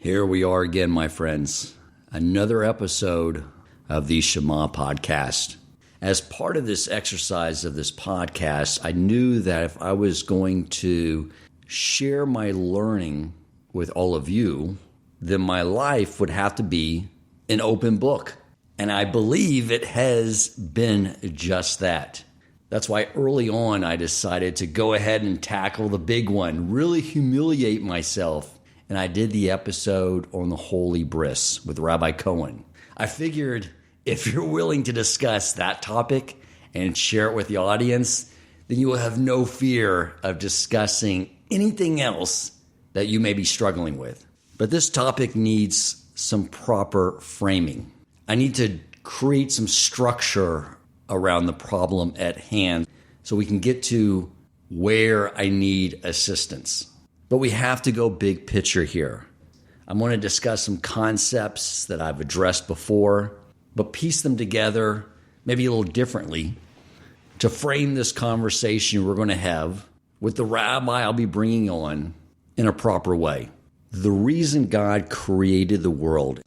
Here we are again, my friends. Another episode of the Neshama podcast. As part of this exercise of this podcast, I knew that if I was going to share my learning with all of you, then my life would have to be an open book. And I believe it has been just that. That's why early on I decided to go ahead and tackle the big one, really humiliate myself. And I did the episode on the Holy Bris with Rabbi Cohen. I figured if you're willing to discuss that topic and share it with the audience, then you will have no fear of discussing anything else that you may be struggling with. But this topic needs some proper framing. I need to create some structure around the problem at hand so we can get to where I need assistance. But we have to go big picture here. I'm going to discuss some concepts that I've addressed before, but piece them together maybe a little differently to frame this conversation we're going to have with the rabbi I'll be bringing on in a proper way. The reason God created the world,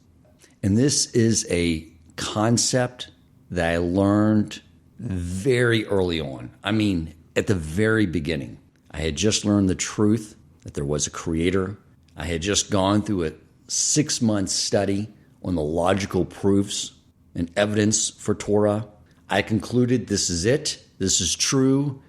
and this is a concept that I learned very early on. I mean, at the very beginning. I had just learned the truth that there was a creator. I had just gone through a 6-month study on the logical proofs and evidence for Torah. I concluded this is it, this is true.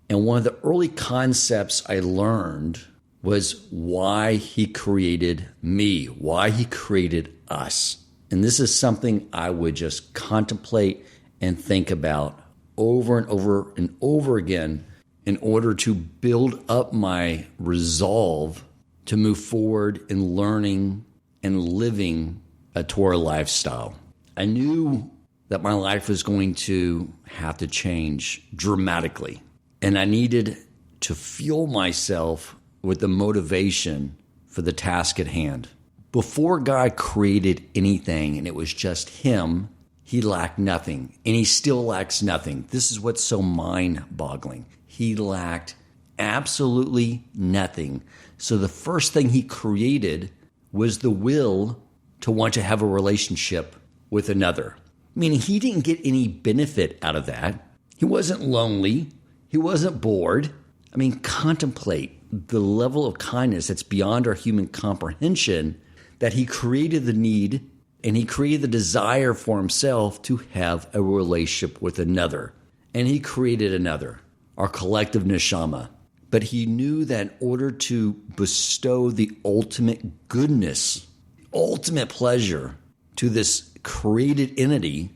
And one of the early concepts I learned was why he created me, why he created us. And this is something I would just contemplate and think about over and over and over again in order to build up my resolve to move forward in learning and living a Torah lifestyle. I knew that my life was going to have to change dramatically, and I needed to fuel myself with the motivation for the task at hand. Before God created anything and it was just him, he lacked nothing, and he still lacks nothing. This is what's so mind-boggling. He lacked absolutely nothing. So the first thing he created was the will to want to have a relationship with another. Meaning he didn't get any benefit out of that. He wasn't lonely. He wasn't bored. I mean, contemplate the level of kindness that's beyond our human comprehension, that he created the need and he created the desire for himself to have a relationship with another. And he created another, our collective Neshama. But he knew that in order to bestow the ultimate goodness, ultimate pleasure to this created entity,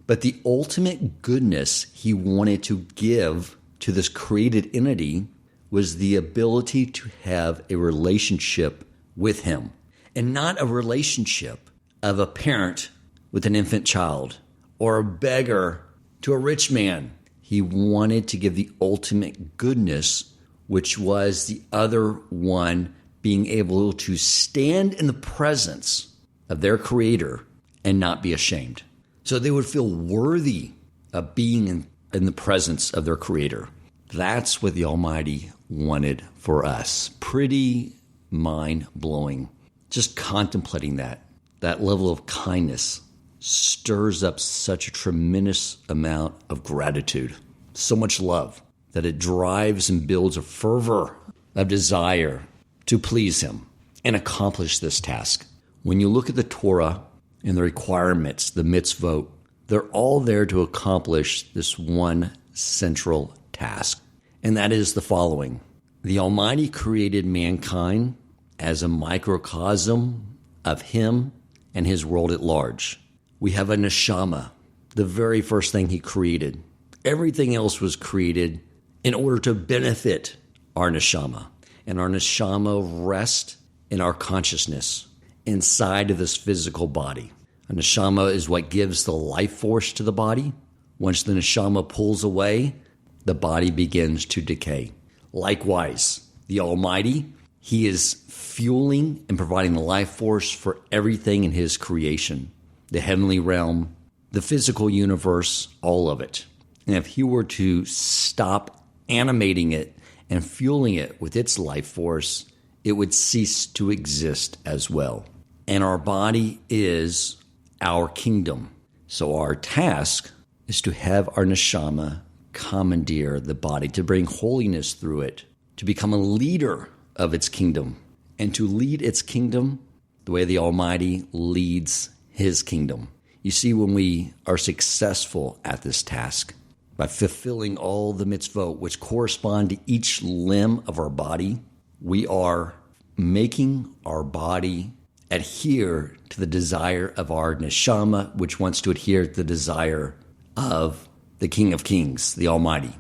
but the ultimate goodness he wanted to give to this created entity was the ability to have a relationship with him. And not a relationship of a parent with an infant child or a beggar to a rich man. He wanted to give the ultimate goodness, which was the other one being able to stand in the presence of their creator and not be ashamed. So they would feel worthy of being in the presence of their creator. That's what the Almighty wanted for us. Pretty mind-blowing. Just contemplating that level of kindness stirs up such a tremendous amount of gratitude, so much love, that it drives and builds a fervor of desire to please him and accomplish this task. When you look at the Torah and the requirements, the mitzvot, they're all there to accomplish this one central task, and that is the following. The Almighty created mankind as a microcosm of him and his world at large. We have a Neshama, the very first thing he created. Everything else was created in order to benefit our Neshama. And our Neshama rests in our consciousness inside of this physical body. A Neshama is what gives the life force to the body. Once the Neshama pulls away, the body begins to decay. Likewise, the Almighty, he is fueling and providing the life force for everything in his creation, the heavenly realm, the physical universe, all of it. And if he were to stop animating it and fueling it with its life force, it would cease to exist as well. And our body is our kingdom. So our task is to have our neshama commandeer the body, to bring holiness through it, to become a leader of its kingdom, and to lead its kingdom the way the Almighty leads his kingdom. You see, when we are successful at this task, by fulfilling all the mitzvot which correspond to each limb of our body, we are making our body adhere to the desire of our neshama, which wants to adhere to the desire of the King of Kings, the Almighty.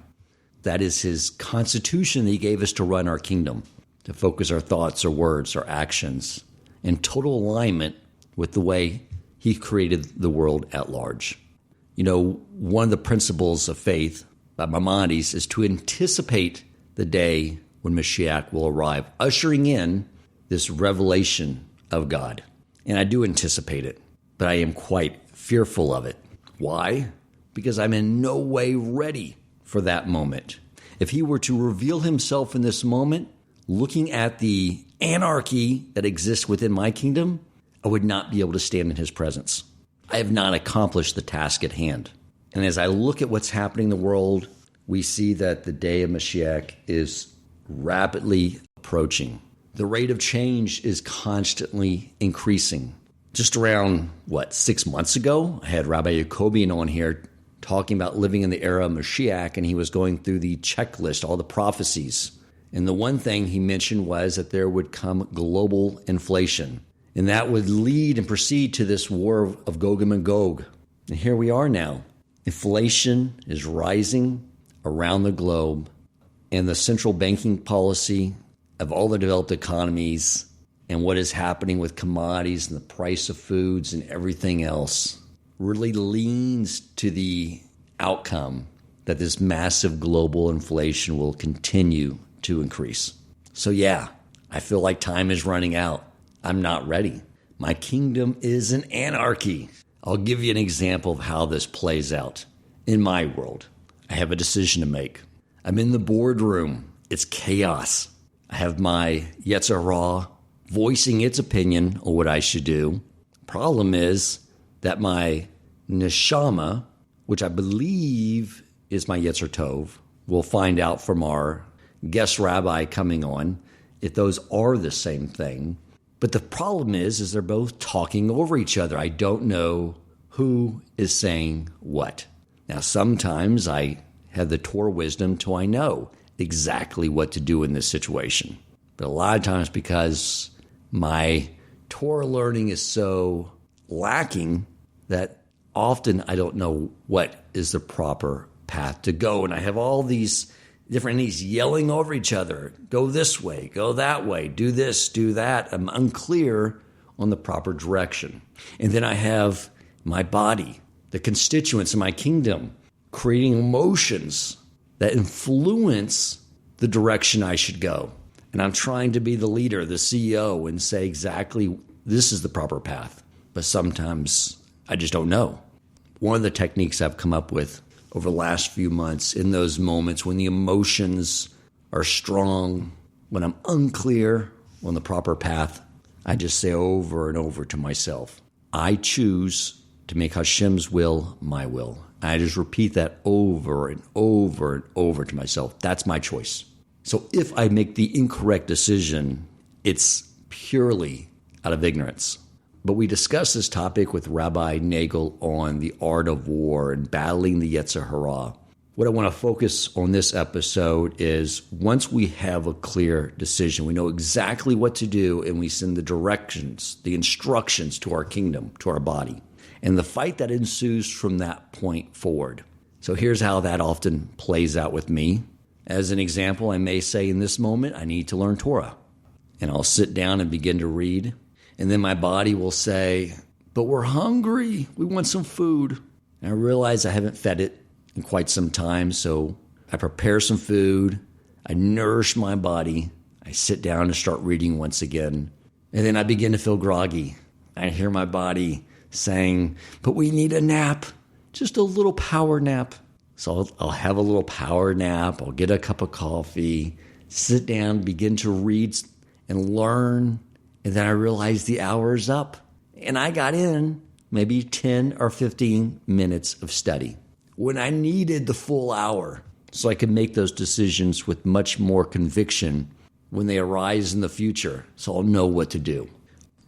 That is his constitution that he gave us to run our kingdom, to focus our thoughts, our words, our actions in total alignment with the way he created the world at large. You know, one of the principles of faith by Maimonides is to anticipate the day when Mashiach will arrive, ushering in this revelation of God. And I do anticipate it, but I am quite fearful of it. Why? Because I'm in no way ready for that moment. If he were to reveal himself in this moment, looking at the anarchy that exists within my kingdom, I would not be able to stand in his presence. I have not accomplished the task at hand. And as I look at what's happening in the world, we see that the day of Mashiach is rapidly approaching. The rate of change is constantly increasing. Just around, 6 months ago, I had Rabbi Wohlgelernter on here talking about living in the era of Mashiach, and he was going through the checklist, all the prophecies. And the one thing he mentioned was that there would come global inflation. And that would lead and proceed to this war of Gog and Magog. And here we are now. Inflation is rising around the globe. And the central banking policy of all the developed economies and what is happening with commodities and the price of foods and everything else really leans to the outcome that this massive global inflation will continue to increase. So yeah, I feel like time is running out. I'm not ready. My kingdom is an anarchy. I'll give you an example of how this plays out. In my world, I have a decision to make. I'm in the boardroom. It's chaos. I have my Yetzer Hara voicing its opinion on what I should do. Problem is that my Neshama, which I believe is my Yetzer Tov, we'll find out from our guest rabbi coming on if those are the same thing. But the problem is they're both talking over each other. I don't know who is saying what. Now, sometimes I have the Torah wisdom till I know exactly what to do in this situation. But a lot of times because my Torah learning is so lacking that often I don't know what is the proper path to go. And I have all these different entities yelling over each other. Go this way, go that way, do this, do that. I'm unclear on the proper direction. And then I have my body, the constituents in my kingdom, creating emotions that influence the direction I should go. And I'm trying to be the leader, the CEO, and say exactly this is the proper path. But sometimes I just don't know. One of the techniques I've come up with over the last few months in those moments when the emotions are strong, when I'm unclear on the proper path, I just say over and over to myself, I choose to make Hashem's will my will. I just repeat that over and over and over to myself. That's my choice. So if I make the incorrect decision, it's purely out of ignorance. But we discussed this topic with Rabbi Nagel on the art of war and battling the Yetzer Hara. What I want to focus on this episode is once we have a clear decision, we know exactly what to do, and we send the directions, the instructions to our kingdom, to our body, and the fight that ensues from that point forward. So here's how that often plays out with me. As an example, I may say in this moment, I need to learn Torah. And I'll sit down and begin to read. And then my body will say, but we're hungry. We want some food. And I realize I haven't fed it in quite some time. So I prepare some food. I nourish my body. I sit down and start reading once again. And then I begin to feel groggy. I hear my body saying, but we need a nap. Just a little power nap. So I'll have a little power nap. I'll get a cup of coffee, sit down, begin to read and learn And then I realized the hour is up. And I got in maybe 10 or 15 minutes of study when I needed the full hour so I could make those decisions with much more conviction when they arise in the future, so I'll know what to do.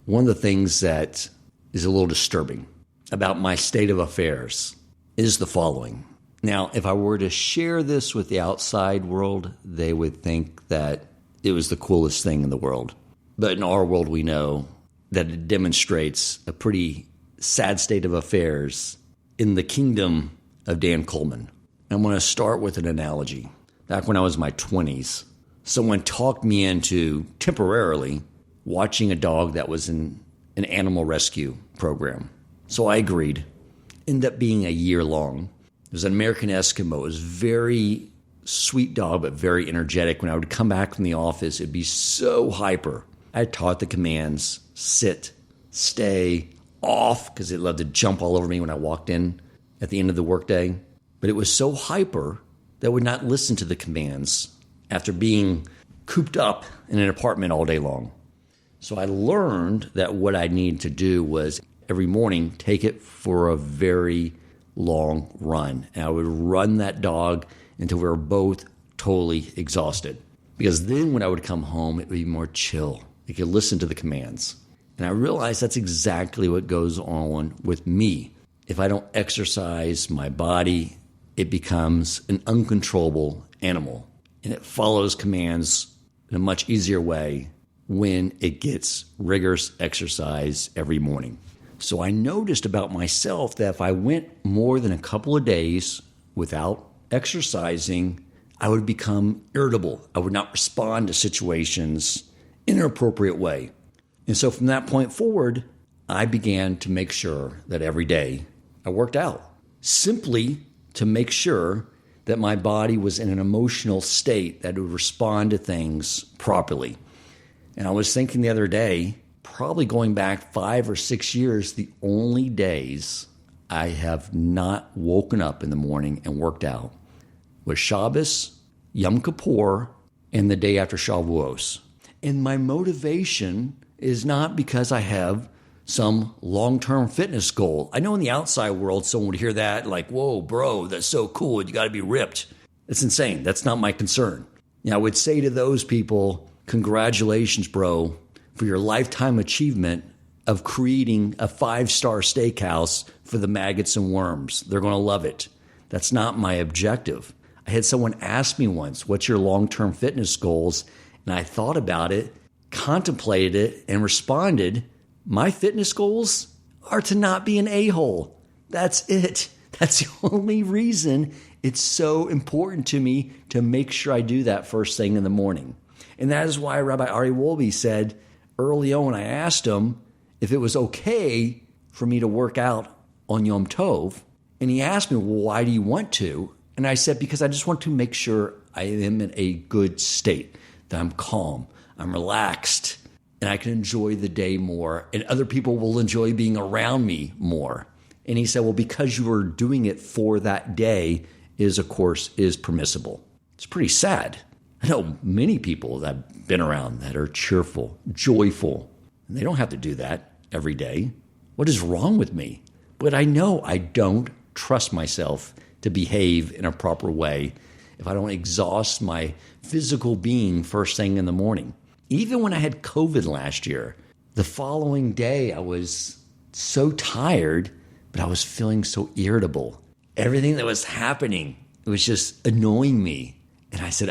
One of the things that is a little disturbing about my state of affairs is the following. Now, if I were to share this with the outside world, they would think that it was the coolest thing in the world. But in our world, we know that it demonstrates a pretty sad state of affairs in the kingdom of Dan Coleman. I'm going to start with an analogy. Back when I was in my 20s, someone talked me into temporarily watching a dog that was in an animal rescue program. So I agreed. Ended up being a year long. It was an American Eskimo. It was very sweet dog, but very energetic. When I would come back from the office, it'd be so hyper. I taught the commands, sit, stay, off, because it loved to jump all over me when I walked in at the end of the workday. But it was so hyper that it would not listen to the commands after being cooped up in an apartment all day long. So I learned that what I needed to do was every morning take it for a very long run. And I would run that dog until we were both totally exhausted. Because then when I would come home, it would be more chill. It could listen to the commands. And I realized that's exactly what goes on with me. If I don't exercise my body, it becomes an uncontrollable animal. And it follows commands in a much easier way when it gets rigorous exercise every morning. So I noticed about myself that if I went more than a couple of days without exercising, I would become irritable. I would not respond to situations in an appropriate way. And so from that point forward, I began to make sure that every day I worked out, simply to make sure that my body was in an emotional state that would respond to things properly. And I was thinking the other day, probably going back 5 or 6 years, the only days I have not woken up in the morning and worked out was Shabbos, Yom Kippur, and the day after Shavuos. And my motivation is not because I have some long-term fitness goal. I know in the outside world, someone would hear that like, whoa, bro, that's so cool. You got to be ripped. It's insane. That's not my concern. I would say to those people, congratulations, bro, for your lifetime achievement of creating a 5-star steakhouse for the maggots and worms. They're going to love it. That's not my objective. I had someone ask me once, what's your long-term fitness goals? And I thought about it, contemplated it, and responded, my fitness goals are to not be an a-hole. That's it. That's the only reason it's so important to me to make sure I do that first thing in the morning. And that is why Rabbi Wohlgelernter said early on, I asked him if it was okay for me to work out on Yom Tov. And he asked me, well, why do you want to? And I said, because I just want to make sure I am in a good state, that I'm calm, I'm relaxed, and I can enjoy the day more, and other people will enjoy being around me more. And he said, well, because you are doing it for that day is, of course, is permissible. It's pretty sad. I know many people that I've been around that are cheerful, joyful, and they don't have to do that every day. What is wrong with me? But I know I don't trust myself to behave in a proper way if I don't exhaust my physical being first thing in the morning. Even when I had COVID last year, the following day I was so tired, but I was feeling so irritable. Everything that was happening, it was just annoying me. And I said,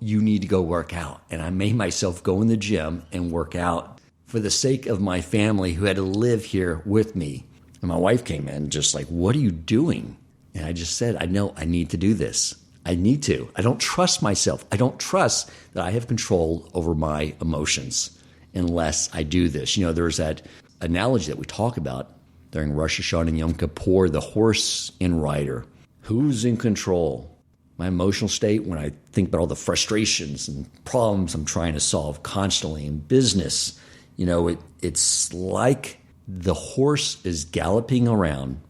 you need to go work out. And I made myself go in the gym and work out for the sake of my family who had to live here with me. And my wife came in just like, what are you doing? And I just said, I know I need to do this. I need to. I don't trust myself. I don't trust that I have control over my emotions unless I do this. There's that analogy that we talk about during Rosh Hashanah and Yom Kippur, the horse and rider. Who's in control? My emotional state when I think about all the frustrations and problems I'm trying to solve constantly in business. It's like the horse is galloping around.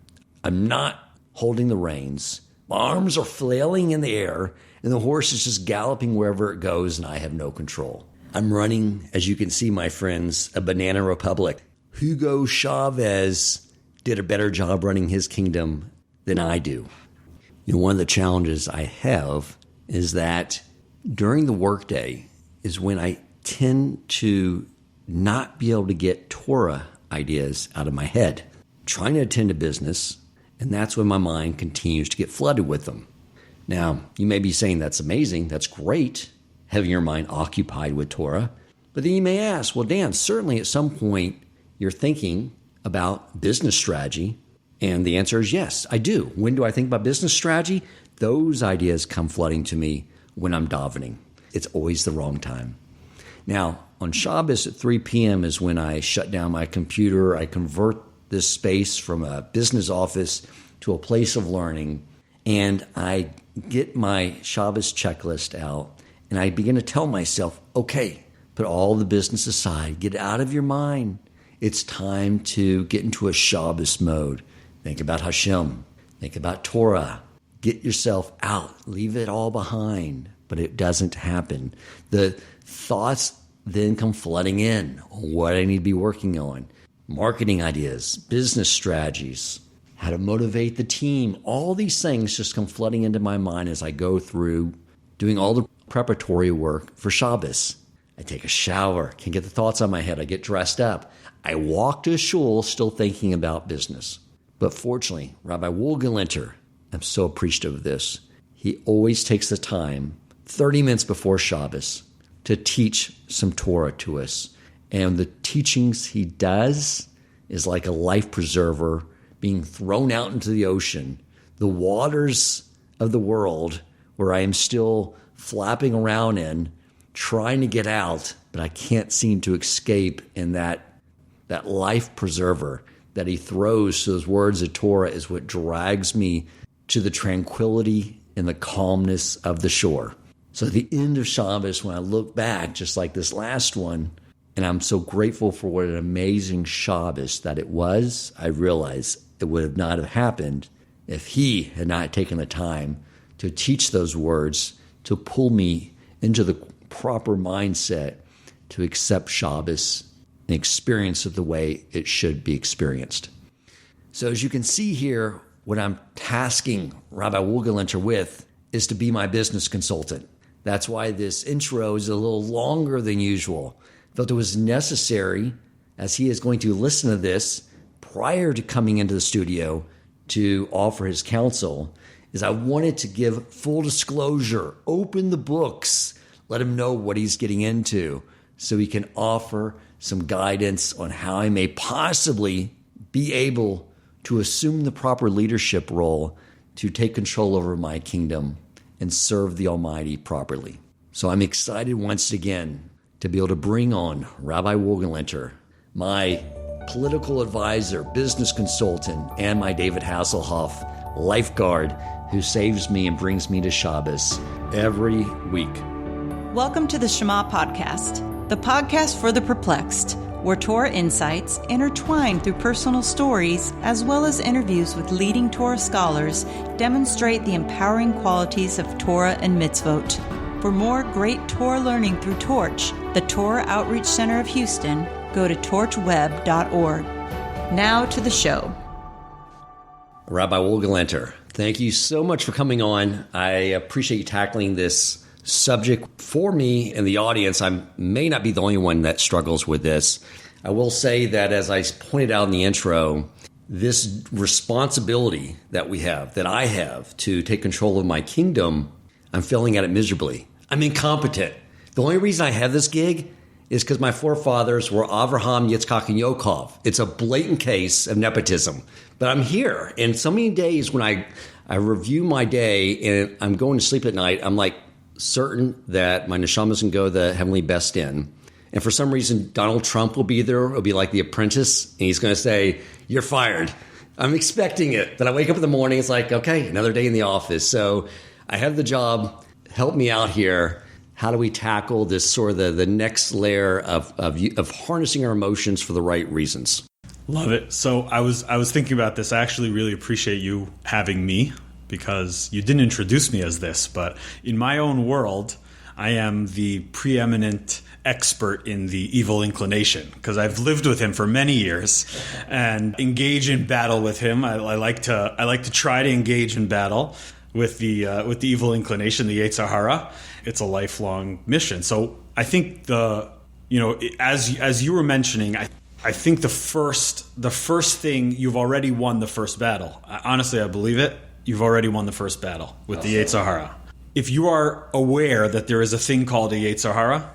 I'm not holding the reins. My arms are flailing in the air, and the horse is just galloping wherever it goes, and I have no control. I'm running, as you can see, my friends, a banana republic. Hugo Chavez did a better job running his kingdom than I do. One of the challenges I have is that during the workday is when I tend to not be able to get Torah ideas out of my head, trying to attend to business, and that's when my mind continues to get flooded with them. Now, you may be saying that's amazing, that's great, having your mind occupied with Torah, but then you may ask, well, Dan, certainly at some point you're thinking about business strategy, and the answer is yes, I do. When do I think about business strategy? Those ideas come flooding to me when I'm davening. It's always the wrong time. Now, on Shabbos at 3 p.m. is when I shut down my computer. I convert this space from a business office to a place of learning, and I get my Shabbos checklist out, and I begin to tell myself, okay, put all the business aside, get it out of your mind. It's time to get into a Shabbos mode. Think about Hashem. Think about Torah. Get yourself out. Leave it all behind. But it doesn't happen. The thoughts then come flooding in on what I need to be working on. Marketing ideas, business strategies, how to motivate the team. All these things just come flooding into my mind as I go through doing all the preparatory work for Shabbos. I take a shower, can't get the thoughts on my head. I get dressed up. I walk to shul still thinking about business. But fortunately, Rabbi Wohlgelernter, I'm so appreciative of this. He always takes the time, 30 minutes before Shabbos, to teach some Torah to us. And the teachings he does is like a life preserver being thrown out into the ocean, the waters of the world where I am still flapping around in, trying to get out, but I can't seem to escape. And that life preserver that he throws to those words of Torah is what drags me to the tranquility and the calmness of the shore. So at the end of Shabbos, when I look back, just like this last one, and I'm so grateful for what an amazing Shabbos that it was, I realize it would not have happened if he had not taken the time to teach those words, to pull me into the proper mindset to accept Shabbos and experience it the way it should be experienced. So as you can see here, what I'm tasking Rabbi Wohlgelernter with is to be my business consultant. That's why this intro is a little longer than usual. I felt it was necessary, as he is going to listen to this prior to coming into the studio to offer his counsel, is I wanted to give full disclosure, open the books, let him know what he's getting into so he can offer some guidance on how I may possibly be able to assume the proper leadership role to take control over my kingdom and serve the Almighty properly. So I'm excited once again to be able to bring on Rabbi Wohlgelernter, my political advisor, business consultant, and my David Hasselhoff lifeguard who saves me and brings me to Shabbos every week. Welcome to the Shema Podcast, the podcast for the perplexed, where Torah insights intertwined through personal stories as well as interviews with leading Torah scholars demonstrate the empowering qualities of Torah and mitzvot. For more great Torah learning through Torch, the Torah Outreach Center of Houston, go to torchweb.org. Now to the show. Rabbi Wohlgelernter, thank you so much for coming on. I appreciate you tackling this subject for me and the audience. I may not be the only one that struggles with this. I will say that, as I pointed out in the intro, this responsibility that we have, that I have to take control of my kingdom, I'm failing at it miserably. I'm incompetent. The only reason I have this gig is because my forefathers were Avraham, Yitzchak, and Yaakov. It's a blatant case of nepotism. But I'm here, and so many days when I review my day and I'm going to sleep at night, I'm like certain that my Neshama is going to go the heavenly best in. And for some reason, Donald Trump will be there. It'll be like The Apprentice, and he's going to say, "You're fired." I'm expecting it. But I wake up in the morning, it's like, okay, another day in the office. So I have the job. Help me out here. How do we tackle this sort of the next layer of harnessing our emotions for the right reasons? Love it. So I was thinking about this. I actually really appreciate you having me, because you didn't introduce me as this, but in my own world, I am the preeminent expert in the evil inclination because I've lived with him for many years and engage in battle with him. I like to try to engage in battle with the evil inclination, the Yetzer Hara. It's a lifelong mission. So I think as you were mentioning, I think the first thing, you've already won the first battle. Honestly, I believe it. You've already won the first battle with the Yetzer Hara. If you are aware that there is a thing called a Yetzer Hara,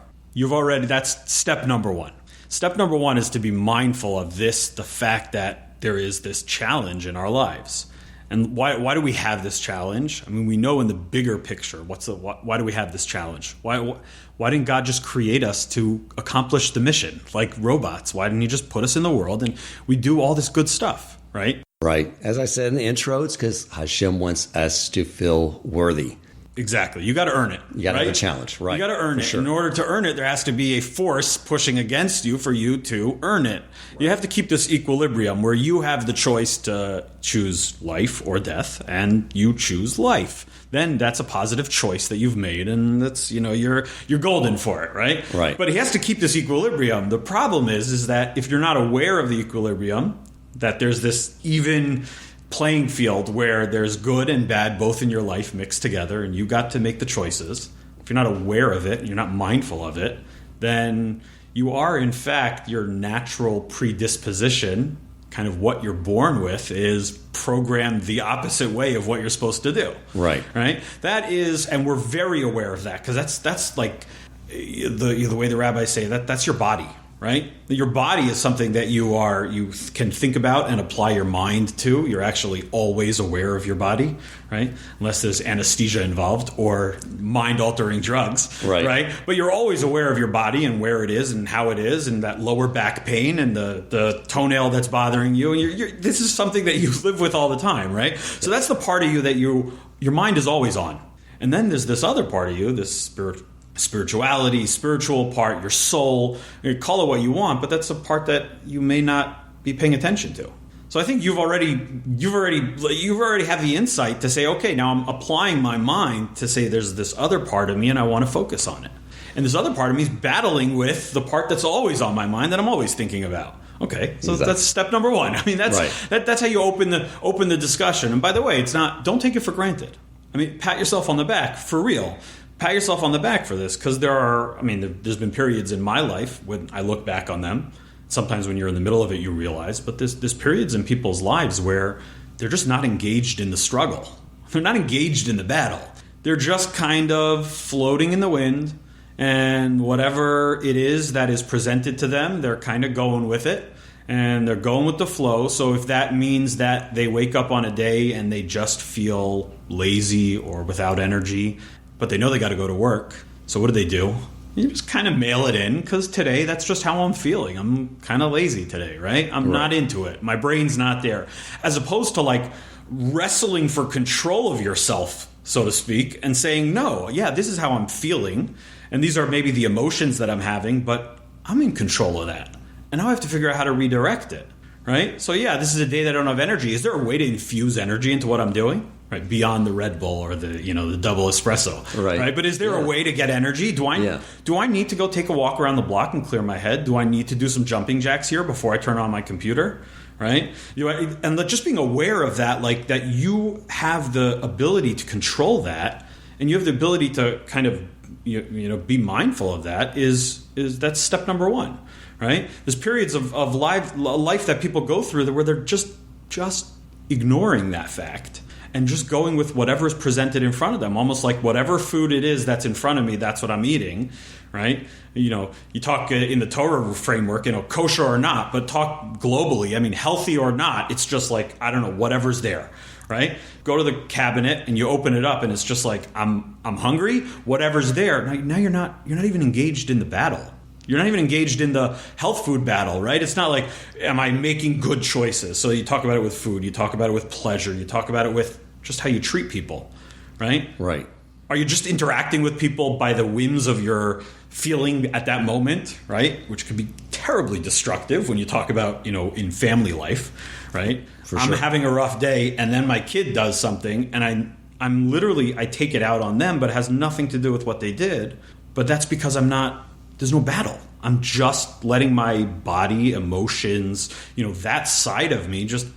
that's step number one. Step number one is to be mindful of the fact that there is this challenge in our lives. And why do we have this challenge? I mean, we know in the bigger picture, why do we have this challenge? Why didn't God just create us to accomplish the mission like robots? Why didn't he just put us in the world and we do all this good stuff, right? Right. As I said in the intro, it's because Hashem wants us to feel worthy. Exactly. You got to earn it. You got to have a challenge, right? You got to earn it. Sure. In order to earn it, there has to be a force pushing against you for you to earn it. Right. You have to keep this equilibrium where you have the choice to choose life or death, and you choose life. Then that's a positive choice that you've made, and that's you're golden for it, right? Right. But he has to keep this equilibrium. The problem is that if you're not aware of the equilibrium, that there's this even playing field where there's good and bad both in your life mixed together and you got to make the choices. If you're not aware of it, you're not mindful of it, then you are in fact your natural predisposition, kind of what you're born with, is programmed the opposite way of what you're supposed to do. Right. That is, and we're very aware of that because that's like the way the rabbis say that's your body. Right? Your body is something that you can think about and apply your mind to. You're actually always aware of your body, right? Unless there's anesthesia involved or mind-altering drugs, right? But you're always aware of your body and where it is and how it is and that lower back pain and the toenail that's bothering you. And this is something that you live with all the time, right? So that's the part of you that your mind is always on. And then there's this other part of you, this spirituality, spiritual part, your soul. You call it what you want, but that's a part that you may not be paying attention to. So I think you've already have the insight to say, okay, now I'm applying my mind to say there's this other part of me and I want to focus on it. And this other part of me is battling with the part that's always on my mind that I'm always thinking about. Okay, so that's step number one. I mean, that's how you open the discussion. And by the way, don't take it for granted. I mean, pat yourself on the back for real. Pat yourself on the back for this because there's been periods in my life when I look back on them. Sometimes when you're in the middle of it, you realize, but there's periods in people's lives where they're just not engaged in the struggle. They're not engaged in the battle. They're just kind of floating in the wind, and whatever it is that is presented to them, they're kind of going with it, and they're going with the flow. So if that means that they wake up on a day and they just feel lazy or without energy, but they know they got to go to work. So what do? You just kind of mail it in because today that's just how I'm feeling. I'm kind of lazy today, right? I'm not into it. My brain's not there. As opposed to like wrestling for control of yourself, so to speak, and saying, no, yeah, this is how I'm feeling. And these are maybe the emotions that I'm having, but I'm in control of that. And now I have to figure out how to redirect it, right? So yeah, this is a day that I don't have energy. Is there a way to infuse energy into what I'm doing? Right, beyond the Red Bull or the double espresso, right? But is there a way to get energy? Do I need to go take a walk around the block and clear my head? Do I need to do some jumping jacks here before I turn on my computer? Right? And just being aware of that, like that you have the ability to control that, and you have the ability to kind of be mindful of that. That's step number one, right? There's periods of life that people go through where they're just ignoring that fact. And just going with whatever is presented in front of them, almost like whatever food it is that's in front of me, that's what I'm eating, right? You talk in the Torah framework, kosher or not, but talk globally. I mean, healthy or not, it's just like, I don't know, whatever's there, right? Go to the cabinet and you open it up and it's just like, I'm hungry, whatever's there. Now you're not even engaged in the battle. You're not even engaged in the health food battle, right? It's not like, am I making good choices? So you talk about it with food, you talk about it with pleasure, you talk about it with just how you treat people, right? Right. Are you just interacting with people by the whims of your feeling at that moment, right? Which could be terribly destructive when you talk about, in family life, right? I'm having a rough day and then my kid does something and I take it out on them, but it has nothing to do with what they did. But that's because I'm not there's no battle. I'm just letting my body, emotions, that side of me, just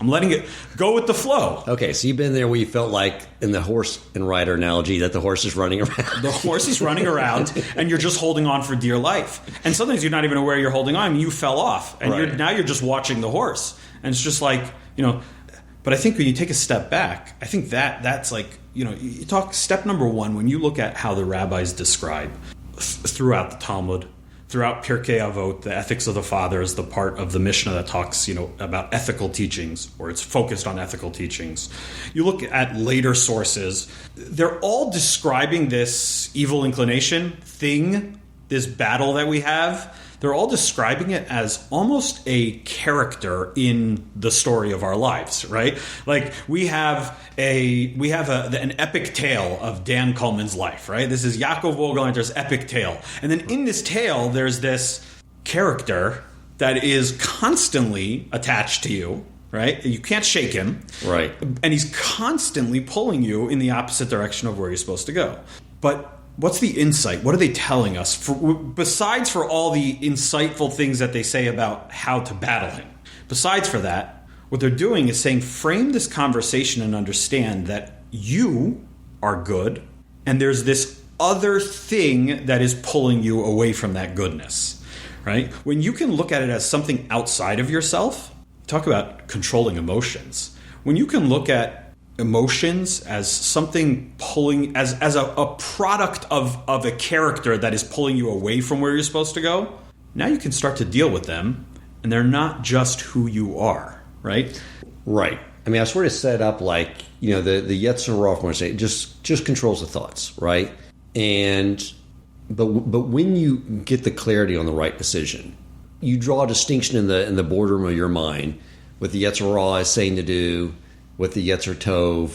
I'm letting it go with the flow. Okay, so you've been there where you felt like, in the horse and rider analogy, that the horse is running around. The horse is running around, and you're just holding on for dear life. And sometimes you're not even aware you're holding on. I mean, you fell off, and now you're just watching the horse. And it's just like, But I think when you take a step back, I think that's like, you talk step number one, when you look at how the rabbis describe throughout the Talmud, throughout Pirkei Avot, the ethics of the fathers, the part of the Mishnah that talks, about ethical teachings, or it's focused on ethical teachings. You look at later sources, they're all describing this evil inclination thing, this battle that we have. They're all describing it as almost a character in the story of our lives, right? Like we have an epic tale of Dan Coleman's life, right? This is Yaakov Wohlgelenter's epic tale. And then in this tale, there's this character that is constantly attached to you, right? You can't shake him. Right. And he's constantly pulling you in the opposite direction of where you're supposed to go. But what's the insight? What are they telling us? Besides for all the insightful things that they say about how to battle him. Besides for that, what they're doing is saying, frame this conversation and understand that you are good, and there's this other thing that is pulling you away from that goodness, right? When you can look at it as something outside of yourself, talk about controlling emotions. When you can look at emotions as something pulling, as a product of a character that is pulling you away from where you're supposed to go, now you can start to deal with them, and they're not just who you are, right? Right. I mean, I sort of set up like, the Yetzer Hara, when I say, just controls the thoughts, right? But when you get the clarity on the right decision, you draw a distinction in the boardroom of your mind what the Yetzer Hara is saying to do, what the Yetzer Tov,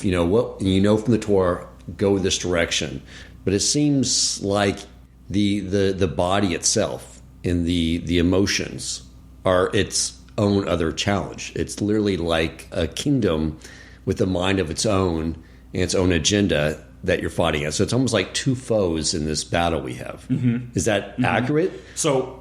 from the Torah, go this direction. But it seems like the body itself and the emotions are its own other challenge. It's literally like a kingdom with a mind of its own and its own agenda that you're fighting at. So it's almost like two foes in this battle we have. Mm-hmm. Is that accurate? So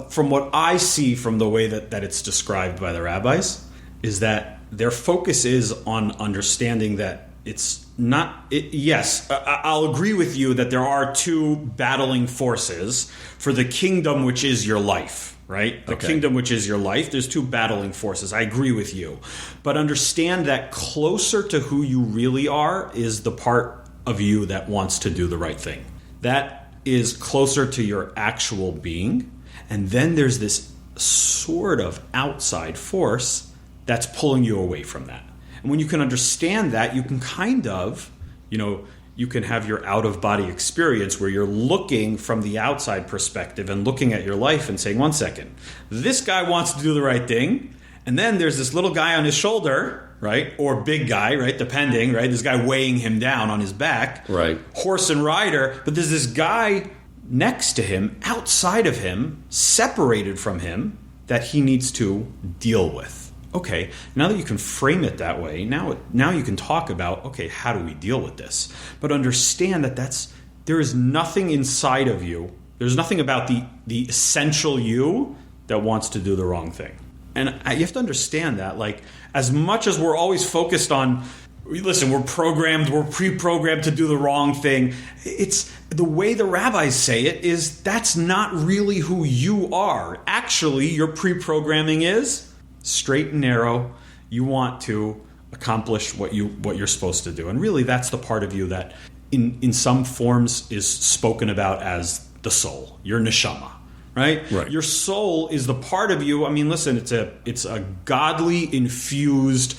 from what I see from the way that it's described by the rabbis, is that their focus is on understanding that it's not... yes, I'll agree with you that there are two battling forces for the kingdom, which is your life, right? The kingdom, which is your life, there's two battling forces. I agree with you. But understand that closer to who you really are is the part of you that wants to do the right thing. That is closer to your actual being. And then there's this sort of outside force that's pulling you away from that. And when you can understand that, you can kind of, you can have your out-of-body experience where you're looking from the outside perspective and looking at your life and saying, one second, this guy wants to do the right thing, and then there's this little guy on his shoulder, right? Or big guy, right? Depending, right? This guy weighing him down on his back. Right. Horse and rider. But there's this guy next to him, outside of him, separated from him, that he needs to deal with. Okay, now that you can frame it that way, now you can talk about, okay, how do we deal with this? But understand that there is nothing inside of you, there's nothing about the essential you that wants to do the wrong thing. And you have to understand that, like, as much as we're always focused on, listen, we're pre-programmed to do the wrong thing, it's the way the rabbis say it is that's not really who you are. Actually, your pre-programming is straight and narrow. You want to accomplish what you're supposed to do. And really, that's the part of you that in some forms is spoken about as the soul, your Neshama, right? Your soul is the part of you. I mean, listen, it's a godly infused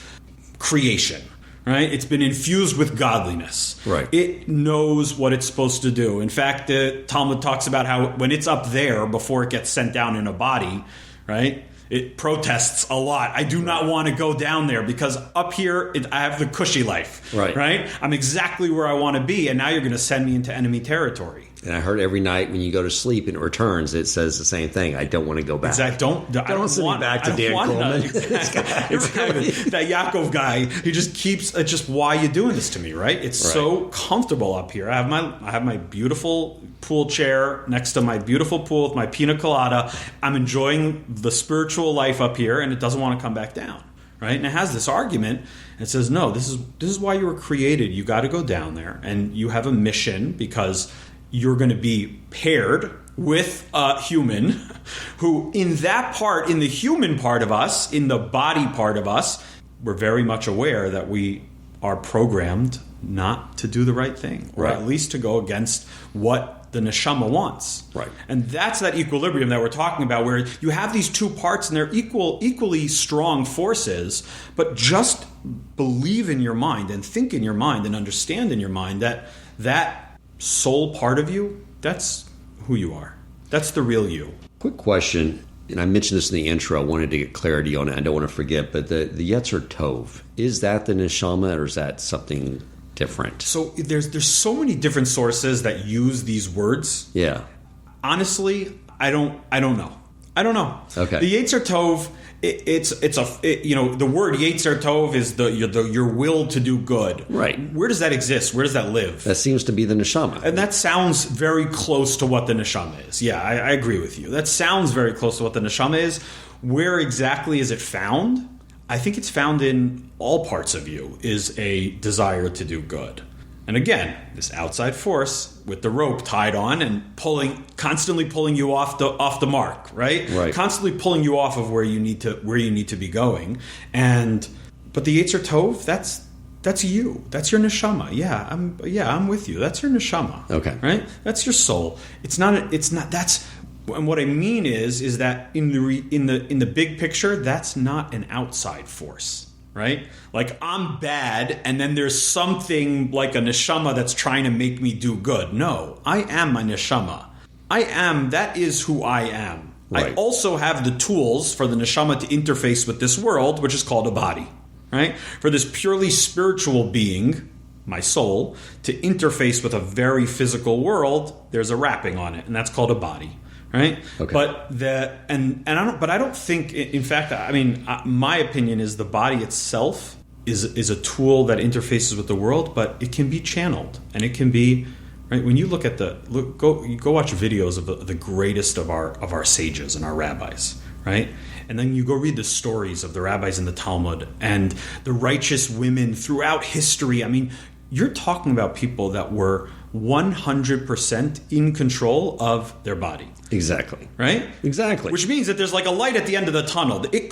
creation, right? It's been infused with godliness. Right. It knows what it's supposed to do. In fact, the Talmud talks about how when it's up there before it gets sent down in a body, right? It protests a lot. I do not want to go down there because up here I have the cushy life, right? I'm exactly where I want to be, and now you're going to send me into enemy territory. And I heard every night when you go to sleep and it returns, it says the same thing. I don't want to go back. Exactly. Don't send me back to Dan Coleman. Exactly. That Yaakov guy, he just keeps, it's just, why are you doing this to me, right? It's so comfortable up here. I have my beautiful pool chair next to my beautiful pool with my pina colada. I'm enjoying the spiritual life up here, and it doesn't want to come back down. Right? And it has this argument. It says, no, this is why you were created. You got to go down there, and you have a mission because you're going to be paired with a human who, in that part, in the human part of us, in the body part of us, we're very much aware that we are programmed not to do the right thing, or at least to go against what the neshama wants. Right. And that's that equilibrium that we're talking about, where you have these two parts and they're equally strong forces, but just believe in your mind and think in your mind and understand in your mind that soul part of you, that's who you are. That's the real you. Quick question, and I mentioned this in the intro. I wanted to get clarity on it. I don't want to forget, but the Yetzer Tov, is that the neshama, or is that something different? So there's so many different sources that use these words. Yeah. Honestly, I don't know. Okay. The Yetzer Tov, the word Yetzer Tov is your will to do good. Right. Where does that exist? Where does that live? That seems to be the neshama. And that sounds very close to what the neshama is. Yeah, I agree with you. That sounds very close to what the neshama is. Where exactly is it found? I think it's found in all parts of you, is a desire to do good. And again, this outside force with the rope tied on and constantly pulling you off the mark, right? Right. Constantly pulling you off of where you need to be going. But the Yetzer Tov, that's you. That's your neshama. I'm with you. That's your neshama. Okay. Right? That's your soul. It's not that's. And what I mean is that in the big picture, that's not an outside force, right? Like, I'm bad, and then there's something like a neshama that's trying to make me do good. No, I am my neshama. That is who I am. Right. I also have the tools for the neshama to interface with this world, which is called a body, right? For this purely spiritual being, my soul, to interface with a very physical world, there's a wrapping on it, and that's called a body. Right, okay. But I don't think. In fact, I mean, my opinion is the body itself is a tool that interfaces with the world, but it can be channeled, and it can be right. When you look at go watch videos of the greatest of our sages and our rabbis, right, and then you go read the stories of the rabbis in the Talmud and the righteous women throughout history. I mean, you're talking about people that were 100% in control of their body. Exactly. Right? Exactly. Which means that there's like a light at the end of the tunnel. You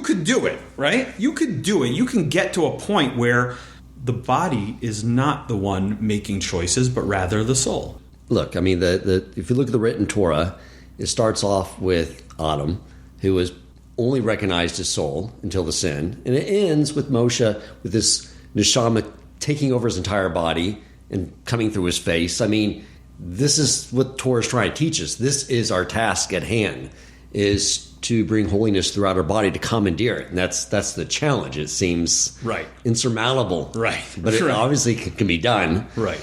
could do it, right? You could do it. You can get to a point where the body is not the one making choices, but rather the soul. Look, I mean, if you look at the written Torah, it starts off with Adam, who was only recognized as soul until the sin, and it ends with Moshe with this neshama taking over his entire body and coming through his face. I mean, this is what Torah is trying to teach us. This is our task at hand, is to bring holiness throughout our body, to commandeer it. And that's the challenge. It seems insurmountable. Right. But it obviously can be done. Right.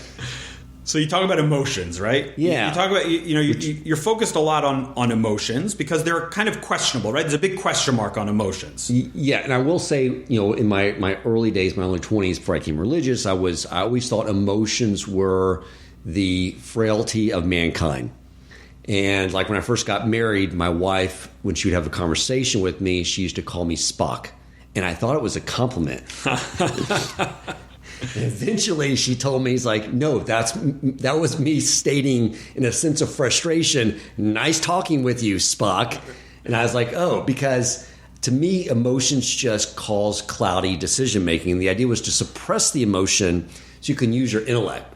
So you talk about emotions, right? Yeah. You talk about, you're focused a lot on emotions because they're kind of questionable, right? There's a big question mark on emotions. Yeah, and I will say, in my early days, my early 20s, before I became religious, I always thought emotions were the frailty of mankind. And like when I first got married, my wife, when she would have a conversation with me, she used to call me Spock. And I thought it was a compliment. And eventually she told me, he's like, no, that was me stating in a sense of frustration, nice talking with you, Spock. And I was like, oh, because to me, emotions just cause cloudy decision making. The idea was to suppress the emotion so you can use your intellect.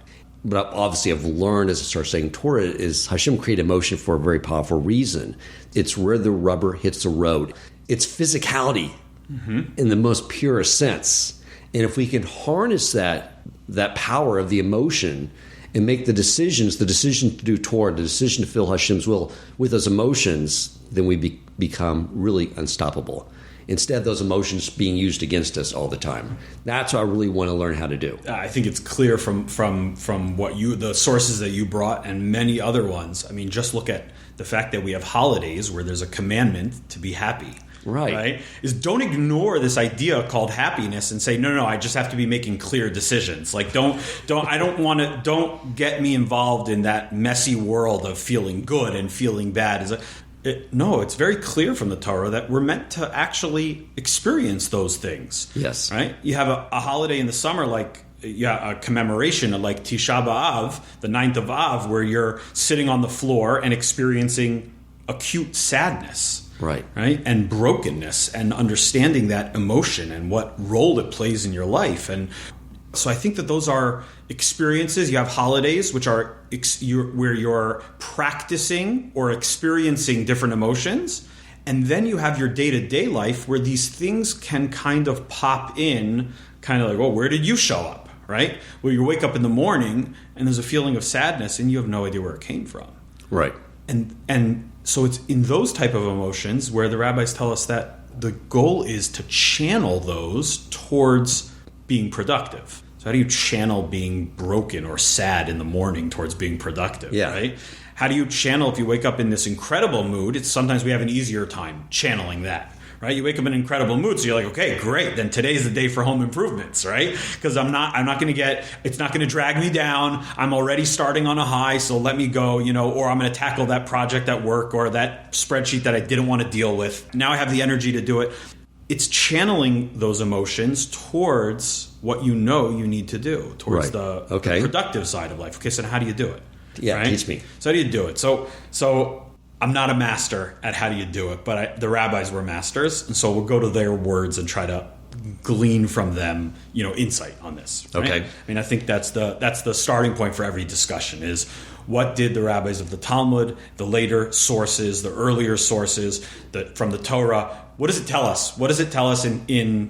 But obviously I've learned as I start studying Torah is Hashem created emotion for a very powerful reason. It's where the rubber hits the road. It's physicality in the most purest sense. And if we can harness that power of the emotion and make the decision to do Torah, the decision to fill Hashem's will with those emotions, then we become really unstoppable. instead of those emotions being used against us all the time. That's what I really want to learn how to do. I think it's clear from what the sources that you brought and many other ones. I mean, just look at the fact that we have holidays where there's a commandment to be happy. Right? Is don't ignore this idea called happiness and say, no, I just have to be making clear decisions. Like don't get me involved in that messy world of feeling good and feeling bad. No, it's very clear from the Torah that we're meant to actually experience those things. Yes. Right? You have a holiday in the summer like a commemoration of like Tisha B'Av, the 9th of Av, where you're sitting on the floor and experiencing acute sadness. Right. And brokenness and understanding that emotion and what role it plays in your life. And so I think that those are experiences. You have holidays, which are where you're practicing or experiencing different emotions. And then you have your day-to-day life where these things can kind of pop in, kind of like, well, where did you show up? Right? Where you wake up in the morning and there's a feeling of sadness and you have no idea where it came from. Right. And so it's in those type of emotions where the rabbis tell us that the goal is to channel those towards being productive. So how do you channel being broken or sad in the morning towards being productive, right? How do you channel if you wake up in this incredible mood? Sometimes we have an easier time channeling that. Right, you wake up in an incredible mood, so you're like, okay, great. Then today's the day for home improvements, right? Because I'm not going to it's not going to drag me down. I'm already starting on a high, so let me go, or I'm going to tackle that project at work or that spreadsheet that I didn't want to deal with. Now I have the energy to do it. It's channeling those emotions towards what you need to do, towards the productive side of life. Okay, so how do you do it? Yeah, right? Teach me. So how do you do it? So I'm not a master at how do you do it, but the rabbis were masters, and so we'll go to their words and try to glean from them, insight on this. Right? Okay. I mean, I think that's the starting point for every discussion is what did the rabbis of the Talmud, the later sources, the earlier sources from the Torah, what does it tell us? What does it tell us in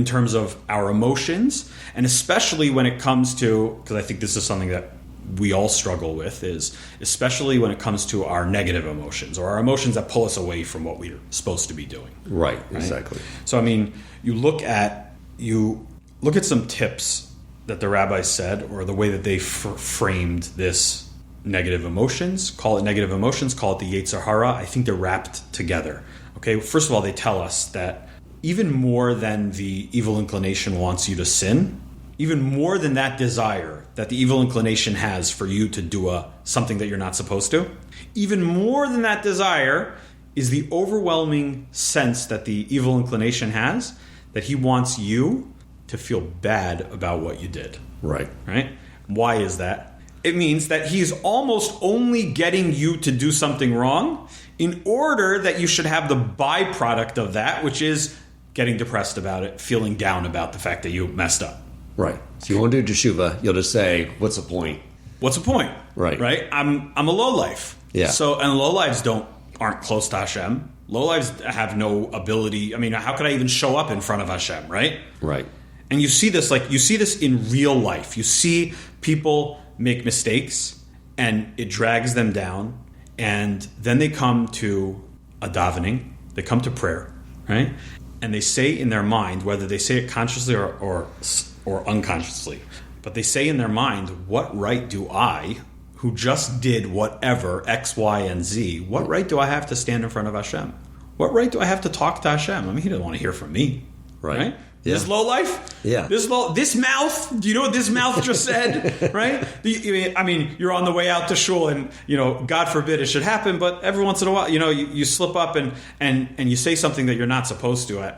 terms of our emotions, and especially when it comes to, because I think this is something that we all struggle with, is especially when it comes to our negative emotions or our emotions that pull us away from what we're supposed to be doing. Right, exactly. So I mean, you look at some tips that the rabbis said, or the way that they framed this negative emotions. Call it negative emotions. Call it the Yetzer Hara. I think they're wrapped together. Okay, first of all, they tell us that even more than the evil inclination wants you to sin, even more than that desire that the evil inclination has for you to do something that you're not supposed to, even more than that desire is the overwhelming sense that the evil inclination has that he wants you to feel bad about what you did. Right. Why is that? It means that he's almost only getting you to do something wrong in order that you should have the byproduct of that, which is getting depressed about it, feeling down about the fact that you messed up. Right. So you want to do teshuva, you'll just say, what's the point? What's the point? Right. I'm a lowlife. Yeah. So, and lowlives aren't close to Hashem. Lowlives have no ability. I mean, how could I even show up in front of Hashem, right? Right. And you see this in real life. You see people make mistakes and it drags them down, and then they come to a davening, they come to prayer, right? And they say in their mind, whether they say it consciously or unconsciously, but they say in their mind, what right do I, who just did whatever, X, Y, and Z, what right do I have to stand in front of Hashem? What right do I have to talk to Hashem? I mean, he doesn't want to hear from me. Right? Yeah. This low life? Yeah. This mouth? Do you know what this mouth just said? Right? I mean, you're on the way out to shul and, God forbid it should happen, but every once in a while, you slip up and you say something that you're not supposed to,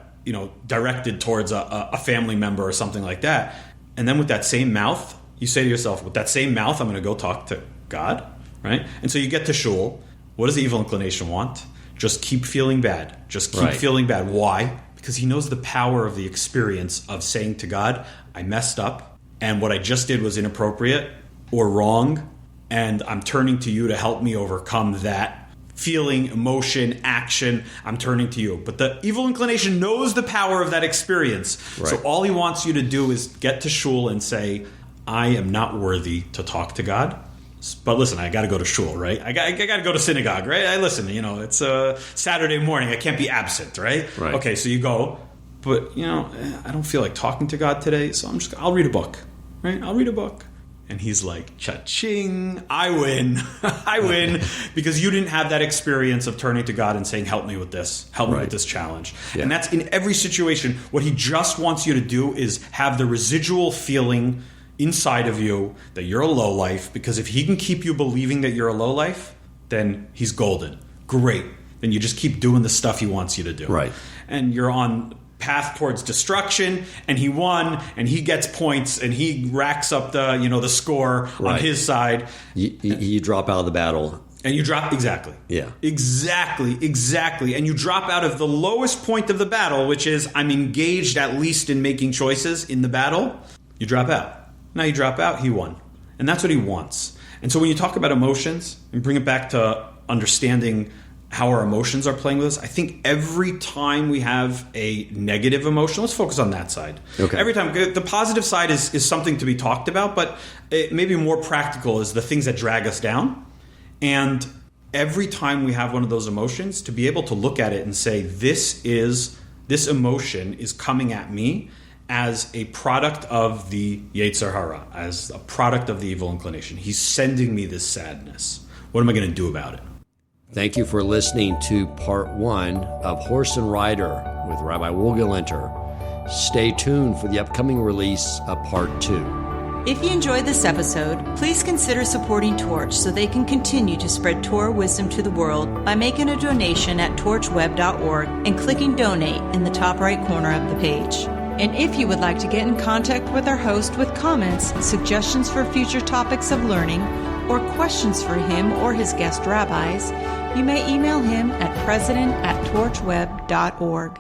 directed towards a family member or something like that. And then with that same mouth, you say to yourself, with that same mouth, I'm going to go talk to God. Right? And so you get to shul. What does the evil inclination want? Just keep feeling bad. Just keep feeling bad. Why? Because he knows the power of the experience of saying to God, I messed up, and what I just did was inappropriate or wrong, and I'm turning to you to help me overcome that feeling, emotion, action. I'm turning to you. But the evil inclination knows the power of that experience. Right. So all he wants you to do is get to shul and say, I am not worthy to talk to God. But listen, I got to go to shul, right? I got to go to synagogue, right? It's a Saturday morning. I can't be absent, right? Okay, so you go. But, I don't feel like talking to God today, so I'll read a book, right? I'll read a book. And he's like, cha-ching, I win. I win because you didn't have that experience of turning to God and saying, help me with this. Help me with this challenge. Yeah. And that's in every situation. What he just wants you to do is have the residual feeling inside of you that you're a lowlife, because if he can keep you believing that you're a lowlife, then he's golden. Great. Then you just keep doing the stuff he wants you to do. Right. And you're on path towards destruction, and he won, and he gets points, and he racks up the score on his side. You drop out of the battle. And you drop, exactly. Yeah. Exactly. And you drop out of the lowest point of the battle, which is I'm engaged at least in making choices in the battle. You drop out. Now you drop out, he won. And that's what he wants. And so when you talk about emotions and bring it back to understanding how our emotions are playing with us, I think every time we have a negative emotion, let's focus on that side. Okay. Every time, the positive side is something to be talked about, but it maybe more practical is the things that drag us down. And every time we have one of those emotions, to be able to look at it and say, this emotion is coming at me as a product of the Yetzer Hara, as a product of the evil inclination. He's sending me this sadness. What am I going to do about it? Thank you for listening to part 1 of Horse and Rider with Rabbi Wohlgelernter. Stay tuned for the upcoming release of part 2. If you enjoyed this episode, please consider supporting Torch so they can continue to spread Torah wisdom to the world by making a donation at torchweb.org and clicking donate in the top right corner of the page. And if you would like to get in contact with our host with comments, suggestions for future topics of learning, or questions for him or his guest rabbis, you may email him at president@torchweb.org.